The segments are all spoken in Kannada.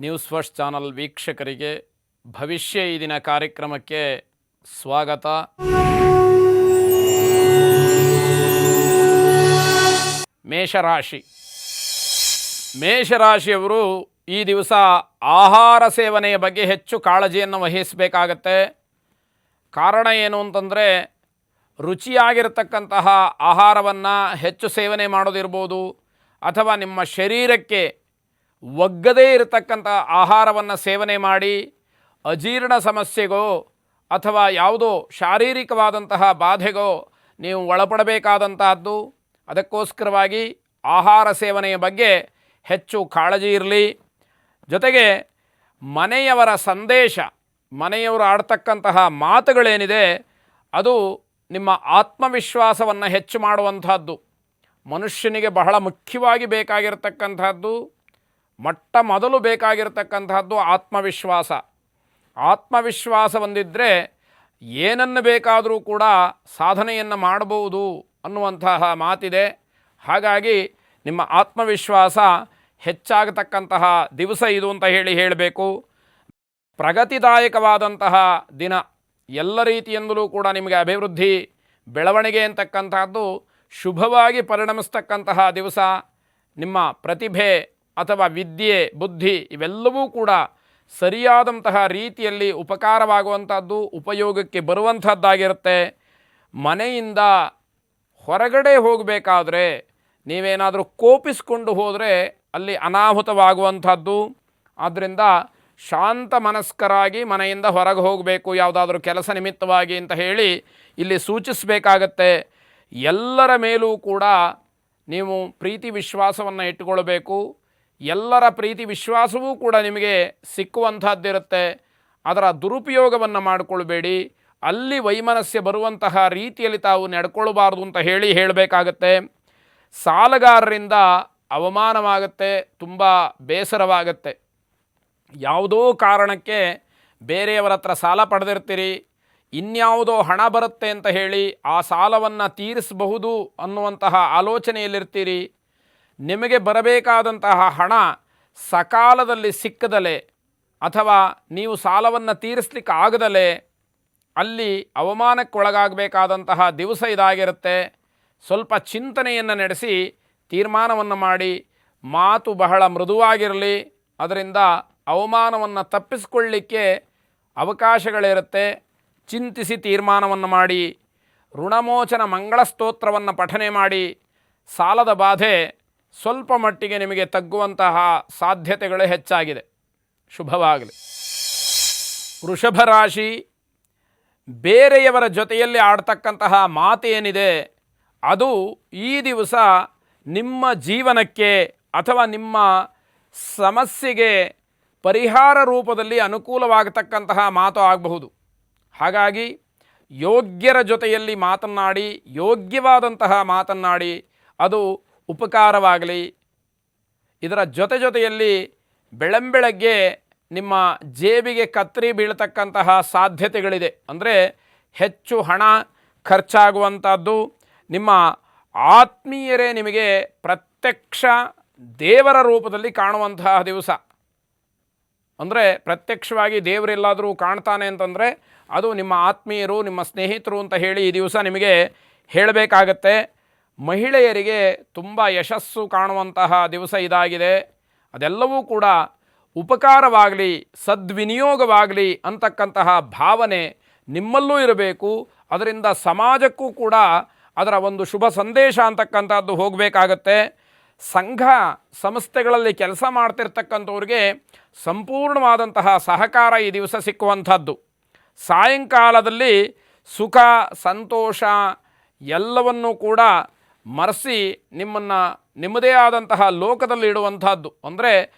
ನ್ಯೂಸ್ ಫಸ್ಟ್ ಚಾನಲ್ ವೀಕ್ಷಕರಿಗೆ ಭವಿಷ್ಯ ಈ ದಿನ ಕಾರ್ಯಕ್ರಮಕ್ಕೆ ಸ್ವಾಗತ. ಮೇಷರಾಶಿಯವರು ಈ ದಿವಸ ಆಹಾರ ಸೇವನೆಯ ಬಗ್ಗೆ ಹೆಚ್ಚು ಕಾಳಜಿಯನ್ನು ವಹಿಸಬೇಕಾಗತ್ತೆ. ಕಾರಣ ಏನು ಅಂತಂದರೆ, ರುಚಿಯಾಗಿರ್ತಕ್ಕಂತಹ ಆಹಾರವನ್ನು ಹೆಚ್ಚು ಸೇವನೆ ಮಾಡೋದಿರ್ಬೋದು, ಅಥವಾ ನಿಮ್ಮ ಶರೀರಕ್ಕೆ ಒಗ್ಗದೇ ಇರತಕ್ಕಂಥ ಆಹಾರವನ್ನು ಸೇವನೆ ಮಾಡಿ ಅಜೀರ್ಣ ಸಮಸ್ಯೆಗೋ ಅಥವಾ ಯಾವುದೋ ಶಾರೀರಿಕವಾದಂತಹ ಬಾಧೆಗೋ ನೀವು ಒಳಪಡಬೇಕಾದಂತಹದ್ದು. ಅದಕ್ಕೋಸ್ಕರವಾಗಿ ಆಹಾರ ಸೇವನೆಯ ಬಗ್ಗೆ ಹೆಚ್ಚು ಕಾಳಜಿ ಇರಲಿ. ಜೊತೆಗೆ ಮನೆಯವರ ಸಂದೇಶ, ಮನೆಯವರು ಆಡ್ತಕ್ಕಂತಹ ಮಾತುಗಳೇನಿದೆ ಅದು ನಿಮ್ಮ ಆತ್ಮವಿಶ್ವಾಸವನ್ನು ಹೆಚ್ಚು ಮಾಡುವಂತಹದ್ದು. ಮನುಷ್ಯನಿಗೆ ಬಹಳ ಮುಖ್ಯವಾಗಿ ಬೇಕಾಗಿರತಕ್ಕಂಥದ್ದು, ಮೊಟ್ಟ ಮೊದಲು ಬೇಕಾಗಿರತಕ್ಕಂತಹದ್ದು ಆತ್ಮವಿಶ್ವಾಸ. ಆತ್ಮವಿಶ್ವಾಸ ಹೊಂದಿದ್ದರೆ ಏನನ್ನು ಬೇಕಾದರೂ ಕೂಡ ಸಾಧನೆಯನ್ನು ಮಾಡಬಹುದು ಅನ್ನುವಂತಹ ಮಾತಿದೆ. ಹಾಗಾಗಿ ನಿಮ್ಮ ಆತ್ಮವಿಶ್ವಾಸ ಹೆಚ್ಚಾಗತಕ್ಕಂತಹ ದಿವಸ ಇದು ಅಂತ ಹೇಳಬೇಕು. ಪ್ರಗತಿದಾಯಕವಾದಂತಹ ದಿನ, ಎಲ್ಲ ರೀತಿಯಿಂದಲೂ ಕೂಡ ನಿಮಗೆ ಅಭಿವೃದ್ಧಿ, ಬೆಳವಣಿಗೆ ಅಂತಕ್ಕಂತಹದ್ದು ಶುಭವಾಗಿ ಪರಿಣಮಿಸ್ತಕ್ಕಂತಹ ದಿವಸ. ನಿಮ್ಮ ಪ್ರತಿಭೆ ಅಥವಾ ವಿದ್ಯೆ, ಬುದ್ಧಿ ಇವೆಲ್ಲವೂ ಕೂಡ ಸರಿಯಾದಂತಹ ರೀತಿಯಲ್ಲಿ ಉಪಕಾರವಾಗುವಂಥದ್ದು, ಉಪಯೋಗಕ್ಕೆ ಬರುವಂಥದ್ದಾಗಿರುತ್ತೆ. ಮನೆಯಿಂದ ಹೊರಗಡೆ ಹೋಗಬೇಕಾದ್ರೆ ನೀವೇನಾದರೂ ಕೋಪಿಸಿಕೊಂಡು ಹೋದರೆ ಅಲ್ಲಿ ಅನಾಹುತವಾಗುವಂಥದ್ದು. ಆದ್ದರಿಂದ ಶಾಂತ ಮನಸ್ಕರಾಗಿ ಮನೆಯಿಂದ ಹೊರಗೆ ಹೋಗಬೇಕು, ಯಾವುದಾದ್ರೂ ಕೆಲಸ ನಿಮಿತ್ತವಾಗಿ ಅಂತ ಹೇಳಿ ಇಲ್ಲಿ ಸೂಚಿಸಬೇಕಾಗತ್ತೆ. ಎಲ್ಲರ ಮೇಲೂ ಕೂಡ ನೀವು ಪ್ರೀತಿ ವಿಶ್ವಾಸವನ್ನು ಇಟ್ಟುಕೊಳ್ಬೇಕು. ಎಲ್ಲರ ಪ್ರೀತಿ ವಿಶ್ವಾಸವೂ ಕೂಡ ನಿಮಗೆ ಸಿಕ್ಕುವಂಥದ್ದಿರುತ್ತೆ. ಅದರ ದುರುಪಯೋಗವನ್ನು ಮಾಡಿಕೊಳ್ಬೇಡಿ. ಅಲ್ಲಿ ವೈಮನಸ್ಯ ಬರುವಂತಹ ರೀತಿಯಲ್ಲಿ ತಾವು ನಡ್ಕೊಳ್ಬಾರ್ದು ಅಂತ ಹೇಳಬೇಕಾಗತ್ತೆ. ಸಾಲಗಾರರಿಂದ ಅವಮಾನವಾಗುತ್ತೆ, ತುಂಬ ಬೇಸರವಾಗುತ್ತೆ. ಯಾವುದೋ ಕಾರಣಕ್ಕೆ ಬೇರೆಯವರ ಹತ್ರ ಸಾಲ ಪಡೆದಿರ್ತೀರಿ, ಇನ್ಯಾವುದೋ ಹಣ ಬರುತ್ತೆ ಅಂತ ಹೇಳಿ ಆ ಸಾಲವನ್ನು ತೀರಿಸಬಹುದು ಅನ್ನುವಂತಹ ಆಲೋಚನೆಯಲ್ಲಿರ್ತೀರಿ. ನಿಮಗೆ ಬರಬೇಕಾದಂತಹ ಹಣ ಸಕಾಲದಲ್ಲಿ ಸಿಕ್ಕದಲೆ ಅಥವಾ ನೀವು ಸಾಲವನ್ನು ತೀರಿಸಲಿಕ್ಕೆ ಆಗದಲೆ ಅಲ್ಲಿ ಅವಮಾನಕ್ಕೊಳಗಾಗಬೇಕಾದಂತಹ ದಿವಸ ಇದಾಗಿರುತ್ತೆ. ಸ್ವಲ್ಪ ಚಿಂತನೆಯನ್ನು ನಡೆಸಿ ತೀರ್ಮಾನವನ್ನು ಮಾಡಿ. ಮಾತು ಬಹಳ ಮೃದುವಾಗಿರಲಿ. ಅದರಿಂದ ಅವಮಾನವನ್ನು ತಪ್ಪಿಸಿಕೊಳ್ಳಲಿಕ್ಕೆ ಅವಕಾಶಗಳಿರುತ್ತೆ. ಚಿಂತಿಸಿ ತೀರ್ಮಾನವನ್ನು ಮಾಡಿ. ಋಣಮೋಚನ ಮಂಗಳ ಸ್ತೋತ್ರವನ್ನು ಪಠನೆ ಮಾಡಿ. ಸಾಲದ ಬಾಧೆ ಸ್ವಲ್ಪ ಮಟ್ಟಿಗೆ ನಿಮಗೆ ತಗ್ಗುವಂತಹ ಸಾಧ್ಯತೆಗಳು ಹೆಚ್ಚಾಗಿದೆ. ಶುಭವಾಗಲಿ. ವೃಷಭ ರಾಶಿ, ಬೇರೆಯವರ ಜೊತೆಯಲ್ಲಿ ಆಡ್ತಕ್ಕಂತಹ ಮಾತೇನಿದೆ ಅದು ಈ ದಿವಸ ನಿಮ್ಮ ಜೀವನಕ್ಕೆ ಅಥವಾ ನಿಮ್ಮ ಸಮಸ್ಯೆಗೆ ಪರಿಹಾರ ರೂಪದಲ್ಲಿ ಅನುಕೂಲವಾಗತಕ್ಕಂತಹ ಮಾತು ಆಗಬಹುದು. ಹಾಗಾಗಿ ಯೋಗ್ಯರ ಜೊತೆಯಲ್ಲಿ ಮಾತನಾಡಿ, ಯೋಗ್ಯವಾದಂತಹ ಮಾತನಾಡಿ, ಅದು ಉಪಕಾರವಾಗಲಿ. ಇದರ ಜೊತೆಯಲ್ಲಿ ಬೆಳಂಬೆಳಗ್ಗೆ ನಿಮ್ಮ ಜೇಬಿಗೆ ಕತ್ತರಿ ಬೀಳ್ತಕ್ಕಂತಹ ಸಾಧ್ಯತೆಗಳಿದೆ. ಅಂದರೆ ಹೆಚ್ಚು ಹಣ ಖರ್ಚಾಗುವಂಥದ್ದು. ನಿಮ್ಮ ಆತ್ಮೀಯರೇ ನಿಮಗೆ ಪ್ರತ್ಯಕ್ಷ ದೇವರ ರೂಪದಲ್ಲಿ ಕಾಣುವಂತಹ ದಿವಸ. ಅಂದರೆ ಪ್ರತ್ಯಕ್ಷವಾಗಿ ದೇವರೆಲ್ಲಾದರೂ ಕಾಣ್ತಾನೆ ಅಂತಂದರೆ ಅದು ನಿಮ್ಮ ಆತ್ಮೀಯರು, ನಿಮ್ಮ ಸ್ನೇಹಿತರು ಅಂತ ಹೇಳಿ ಈ ದಿವಸ ನಿಮಗೆ ಹೇಳಬೇಕಾಗತ್ತೆ. ಮಹಿಳೆಯರಿಗೆ ತುಂಬ ಯಶಸ್ಸು ಕಾಣುವಂತಹ ದಿವಸ ಇದಾಗಿದೆ. ಅದೆಲ್ಲವೂ ಕೂಡ ಉಪಕಾರವಾಗಲಿ, ಸದ್ವಿನಿಯೋಗವಾಗಲಿ ಅಂತಕ್ಕಂತಹ ಭಾವನೆ ನಿಮ್ಮಲ್ಲೂ ಇರಬೇಕು. ಅದರಿಂದ ಸಮಾಜಕ್ಕೂ ಕೂಡ ಅದರ ಒಂದು ಶುಭ ಸಂದೇಶ ಅಂತಕ್ಕಂಥದ್ದು ಹೋಗಬೇಕಾಗತ್ತೆ. ಸಂಘ ಸಂಸ್ಥೆಗಳಲ್ಲಿ ಕೆಲಸ ಮಾಡ್ತಿರ್ತಕ್ಕಂಥವ್ರಿಗೆ ಸಂಪೂರ್ಣವಾದಂತಹ ಸಹಕಾರ ಈ ದಿವಸ ಸಿಕ್ಕುವಂಥದ್ದು. ಸಾಯಂಕಾಲದಲ್ಲಿ ಸುಖ ಸಂತೋಷ ಎಲ್ಲವನ್ನೂ ಕೂಡ ಮರೆಸಿ ನಿಮ್ಮನ್ನು ನಿಮ್ಮದೇ ಆದಂತಹ ಲೋಕದಲ್ಲಿ ಇಡುವಂಥದ್ದು. ಅಂದರೆ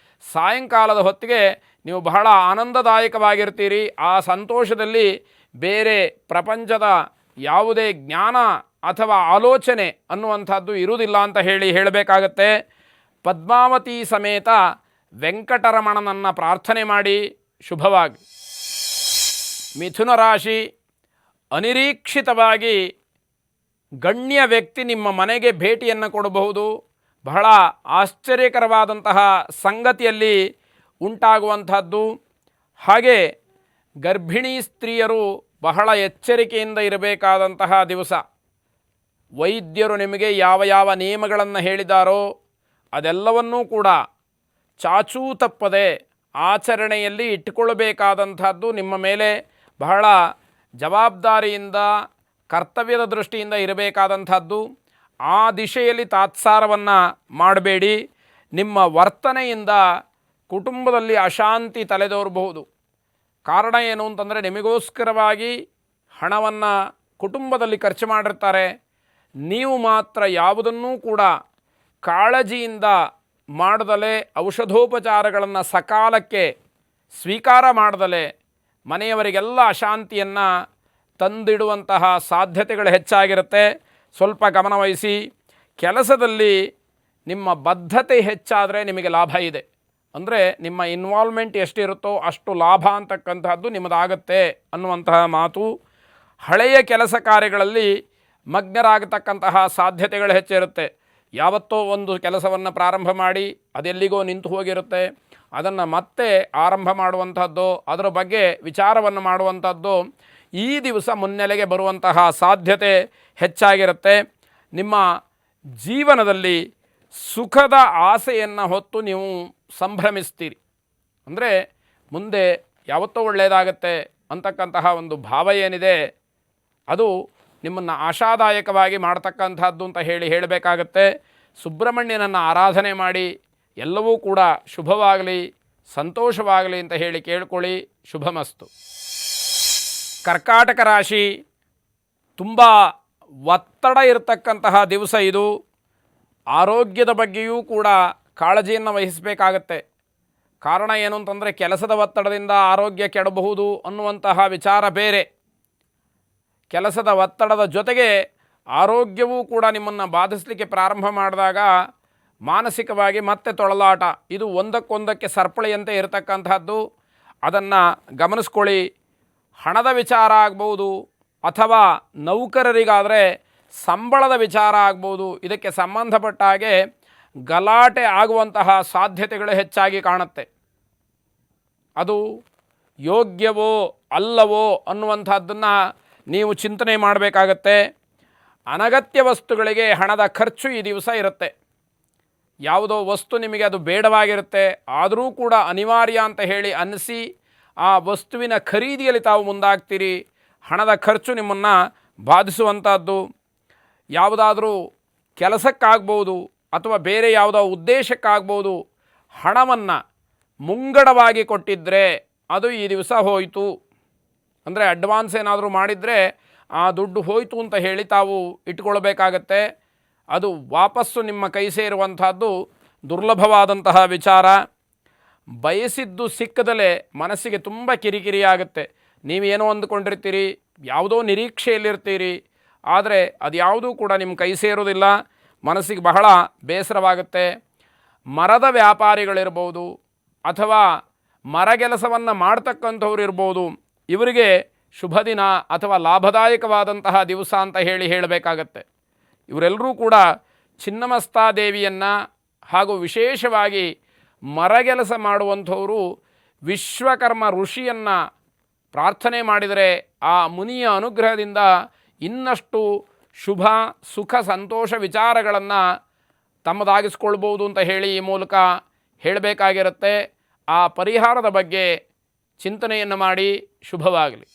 ಸಾಯಂಕಾಲದ ಹೊತ್ತಿಗೆ ನೀವು ಬಹಳ ಆನಂದದಾಯಕವಾಗಿರ್ತೀರಿ. ಆ ಸಂತೋಷದಲ್ಲಿ ಬೇರೆ ಪ್ರಪಂಚದ ಯಾವುದೇ ಜ್ಞಾನ ಅಥವಾ ಆಲೋಚನೆ ಅನ್ನುವಂಥದ್ದು ಇರುವುದಿಲ್ಲ ಅಂತ ಹೇಳಬೇಕಾಗತ್ತೆ. ಪದ್ಮಾವತಿ ಸಮೇತ ವೆಂಕಟರಮಣನನ್ನು ಪ್ರಾರ್ಥನೆ ಮಾಡಿ. ಶುಭವಾಗಿ. ಮಿಥುನ ರಾಶಿ, ಅನಿರೀಕ್ಷಿತವಾಗಿ ಗಣ್ಯ ವ್ಯಕ್ತಿ ನಿಮ್ಮ ಮನೆಗೆ ಭೇಟಿಯನ್ನು ಕೊಡಬಹುದು. ಬಹಳ ಆಶ್ಚರ್ಯಕರವಾದಂತಹ ಸಂಗತಿಯಲ್ಲಿ ಉಂಟಾಗುವಂಥದ್ದು. ಹಾಗೆ ಗರ್ಭಿಣೀ ಸ್ತ್ರೀಯರು ಬಹಳ ಎಚ್ಚರಿಕೆಯಿಂದ ಇರಬೇಕಾದಂತಹ ದಿವಸ. ವೈದ್ಯರು ನಿಮಗೆ ಯಾವ ಯಾವ ನಿಯಮಗಳನ್ನು ಹೇಳಿದಾರೋ ಅದೆಲ್ಲವನ್ನೂ ಕೂಡ ಚಾಚೂ ತಪ್ಪದೆ ಆಚರಣೆಯಲ್ಲಿ ಇಟ್ಟುಕೊಳ್ಳಬೇಕಾದಂಥದ್ದು ನಿಮ್ಮ ಮೇಲೆ ಬಹಳ ಜವಾಬ್ದಾರಿಯಿಂದ ಕರ್ತವ್ಯದ ದೃಷ್ಟಿಯಿಂದ ಇರಬೇಕಾದಂಥದ್ದು. ಆ ದಿಶೆಯಲ್ಲಿ ತಾತ್ಸಾರವನ್ನು ಮಾಡಬೇಡಿ. ನಿಮ್ಮ ವರ್ತನೆಯಿಂದ ಕುಟುಂಬದಲ್ಲಿ ಅಶಾಂತಿ ತಲೆದೋರಬಹುದು. ಕಾರಣ ಏನು ಅಂತಂದರೆ, ನಿಮಗೋಸ್ಕರವಾಗಿ ಹಣವನ್ನು ಕುಟುಂಬದಲ್ಲಿ ಖರ್ಚು ಮಾಡಿರ್ತಾರೆ. ನೀವು ಮಾತ್ರ ಯಾವುದನ್ನೂ ಕೂಡ ಕಾಳಜಿಯಿಂದ ಮಾಡದಲೇ, ಔಷಧೋಪಚಾರಗಳನ್ನು ಸಕಾಲಕ್ಕೆ ಸ್ವೀಕಾರ ಮಾಡದಲೇ ಮನೆಯವರಿಗೆಲ್ಲ ಅಶಾಂತಿಯನ್ನು ತಂದಿಡುವಂತಹ ಸಾಧ್ಯತೆಗಳು ಹೆಚ್ಚಾಗಿರುತ್ತೆ. ಸ್ವಲ್ಪ ಗಮನವಹಿಸಿ. ಕೆಲಸದಲ್ಲಿ ನಿಮ್ಮ ಬದ್ಧತೆ ಹೆಚ್ಚಾದರೆ ನಿಮಗೆ ಲಾಭ ಇದೆ. ಅಂದರೆ ನಿಮ್ಮ ಇನ್ವಾಲ್ವ್ಮೆಂಟ್ ಎಷ್ಟಿರುತ್ತೋ ಅಷ್ಟು ಲಾಭ ಅಂತಕ್ಕಂಥದ್ದು ನಿಮ್ಮದಾಗತ್ತೆ ಅನ್ನುವಂತಹ ಮಾತು. ಹಳೆಯ ಕೆಲಸ ಕಾರ್ಯಗಳಲ್ಲಿ ಮಗ್ನರಾಗತಕ್ಕಂತಹ ಸಾಧ್ಯತೆಗಳು ಹೆಚ್ಚಿರುತ್ತೆ. ಯಾವತ್ತೋ ಒಂದು ಕೆಲಸವನ್ನು ಪ್ರಾರಂಭ ಮಾಡಿ ಅದೆಲ್ಲಿಗೋ ನಿಂತು ಹೋಗಿರುತ್ತೆ. ಅದನ್ನು ಮತ್ತೆ ಆರಂಭ ಮಾಡುವಂಥದ್ದು, ಅದರ ಬಗ್ಗೆ ವಿಚಾರವನ್ನು ಮಾಡುವಂಥದ್ದು ಈ ದಿವಸ ಮುನ್ನೆಲೆಗೆ ಬರುವಂತಹ ಸಾಧ್ಯತೆ ಹೆಚ್ಚಾಗಿರುತ್ತೆ. ನಿಮ್ಮ ಜೀವನದಲ್ಲಿ ಸುಖದ ಆಸೆಯನ್ನು ಹೊತ್ತು ನೀವು ಸಂಭ್ರಮಿಸ್ತೀರಿ. ಅಂದರೆ ಮುಂದೆ ಯಾವತ್ತೋ ಒಳ್ಳೆಯದಾಗತ್ತೆ ಅಂತಕ್ಕಂತಹ ಒಂದು ಭಾವ ಏನಿದೆ ಅದು ನಿಮ್ಮನ್ನು ಆಶಾದಾಯಕವಾಗಿ ಮಾಡ್ತಕ್ಕಂಥದ್ದು ಅಂತ ಹೇಳಬೇಕಾಗತ್ತೆ. ಸುಬ್ರಹ್ಮಣ್ಯನನ್ನು ಆರಾಧನೆ ಮಾಡಿ ಎಲ್ಲವೂ ಕೂಡ ಶುಭವಾಗಲಿ, ಸಂತೋಷವಾಗಲಿ ಅಂತ ಹೇಳಿ ಕೇಳ್ಕೊಳ್ಳಿ. ಶುಭಮಸ್ತು. ಕರ್ಕಾಟಕ ರಾಶಿ ತುಂಬ ಒತ್ತಡ ಇರತಕ್ಕಂತಹ ದಿವಸ ಇದು. ಆರೋಗ್ಯದ ಬಗ್ಗೆಯೂ ಕೂಡ ಕಾಳಜಿಯನ್ನು ವಹಿಸಬೇಕಾಗತ್ತೆ. ಕಾರಣ ಏನು ಅಂತಂದರೆ, ಕೆಲಸದ ಒತ್ತಡದಿಂದ ಆರೋಗ್ಯ ಕೆಡಬಹುದು ಅನ್ನುವಂತಹ ವಿಚಾರ ಬೇರೆ. ಕೆಲಸದ ಒತ್ತಡದ ಜೊತೆಗೆ ಆರೋಗ್ಯವೂ ಕೂಡ ನಿಮ್ಮನ್ನು ಬಾಧಿಸಲಿಕ್ಕೆ ಪ್ರಾರಂಭ ಮಾಡಿದಾಗ ಮಾನಸಿಕವಾಗಿ ಮತ್ತೆ ತೊಳಲಾಟ, ಇದು ಒಂದಕ್ಕೊಂದಕ್ಕೆ ಸರಪಳಿಯಂತೆ ಇರತಕ್ಕಂಥದ್ದು. ಅದನ್ನು ಗಮನಿಸ್ಕೊಳ್ಳಿ. ಹಣದ ವಿಚಾರ ಆಗ್ಬೋದು, ಅಥವಾ ನೌಕರರಿಗಾದರೆ ಸಂಬಳದ ವಿಚಾರ ಆಗ್ಬೋದು. ಇದಕ್ಕೆ ಸಂಬಂಧಪಟ್ಟ ಹಾಗೆ ಗಲಾಟೆ ಆಗುವಂತಹ ಸಾಧ್ಯತೆಗಳು ಹೆಚ್ಚಾಗಿ ಕಾಣುತ್ತೆ. ಅದು ಯೋಗ್ಯವೋ ಅಲ್ಲವೋ ಅನ್ನುವಂಥದ್ದನ್ನು ನೀವು ಚಿಂತನೆ ಮಾಡಬೇಕಾಗತ್ತೆ. ಅನಗತ್ಯ ವಸ್ತುಗಳಿಗೆ ಹಣದ ಖರ್ಚು ಈ ದಿವಸ ಇರುತ್ತೆ. ಯಾವುದೋ ವಸ್ತು ನಿಮಗೆ ಅದು ಬೇಡವಾಗಿರುತ್ತೆ, ಆದರೂ ಕೂಡ ಅನಿವಾರ್ಯ ಅಂತ ಹೇಳಿ ಅನ್ನಿಸಿ ಆ ವಸ್ತುವಿನ ಖರೀದಿಯಲ್ಲಿ ತಾವು ಮುಂದಾಗ್ತೀರಿ. ಹಣದ ಖರ್ಚು ನಿಮ್ಮನ್ನು ಬಾಧಿಸುವಂಥದ್ದು. ಯಾವುದಾದ್ರೂ ಕೆಲಸಕ್ಕಾಗ್ಬೋದು ಅಥವಾ ಬೇರೆ ಯಾವುದೋ ಉದ್ದೇಶಕ್ಕಾಗ್ಬೋದು, ಹಣವನ್ನು ಮುಂಗಡವಾಗಿ ಕೊಟ್ಟಿದ್ದರೆ ಅದು ಈ ದಿವಸ ಹೋಯಿತು. ಅಂದರೆ ಅಡ್ವಾನ್ಸ್ ಏನಾದರೂ ಮಾಡಿದರೆ ಆ ದುಡ್ಡು ಹೋಯಿತು ಅಂತ ಹೇಳಿ ತಾವು ಇಟ್ಕೊಳ್ಬೇಕಾಗತ್ತೆ. ಅದು ವಾಪಸ್ಸು ನಿಮ್ಮ ಕೈ ಸೇರುವಂಥದ್ದು ದುರ್ಲಭವಾದಂತಹ ವಿಚಾರ. ಬಯಸಿದ್ದು ಸಿಕ್ಕದಲೇ ಮನಸ್ಸಿಗೆ ತುಂಬ ಕಿರಿಕಿರಿಯಾಗುತ್ತೆ. ನೀವೇನೋ ಅಂದುಕೊಂಡಿರ್ತೀರಿ, ಯಾವುದೋ ನಿರೀಕ್ಷೆಯಲ್ಲಿರ್ತೀರಿ, ಆದರೆ ಅದು ಯಾವುದೂ ಕೂಡ ನಿಮ್ಮ ಕೈ ಸೇರೋದಿಲ್ಲ. ಮನಸ್ಸಿಗೆ ಬಹಳ ಬೇಸರವಾಗುತ್ತೆ. ಮರದ ವ್ಯಾಪಾರಿಗಳಿರ್ಬೋದು ಅಥವಾ ಮರಗೆಲಸವನ್ನು ಮಾಡ್ತಕ್ಕಂಥವ್ರು ಇರ್ಬೋದು, ಇವರಿಗೆ ಶುಭ ದಿನ ಅಥವಾ ಲಾಭದಾಯಕವಾದಂತಹ ದಿವಸ ಅಂತ ಹೇಳಬೇಕಾಗತ್ತೆ. ಇವರೆಲ್ಲರೂ ಕೂಡ ಚಿನ್ನಮಸ್ತಾದೇವಿಯನ್ನು ಹಾಗೂ ವಿಶೇಷವಾಗಿ ಮರಗೆಲಸ ಮಾಡುವಂಥವರು ವಿಶ್ವಕರ್ಮ ಋಷಿಯನ್ನು ಪ್ರಾರ್ಥನೆ ಮಾಡಿದರೆ ಆ ಮುನಿಯ ಅನುಗ್ರಹದಿಂದ ಇನ್ನಷ್ಟು ಶುಭ ಸುಖ ಸಂತೋಷ ವಿಚಾರಗಳನ್ನು ತಮ್ಮದಾಗಿಸ್ಕೊಳ್ಬೋದು ಅಂತ ಹೇಳಿ ಈ ಮೂಲಕ ಹೇಳಬೇಕಾಗಿರುತ್ತೆ. ಆ ಪರಿಹಾರದ ಬಗ್ಗೆ ಚಿಂತನೆಯನ್ನು ಮಾಡಿ. ಶುಭವಾಗಲಿ.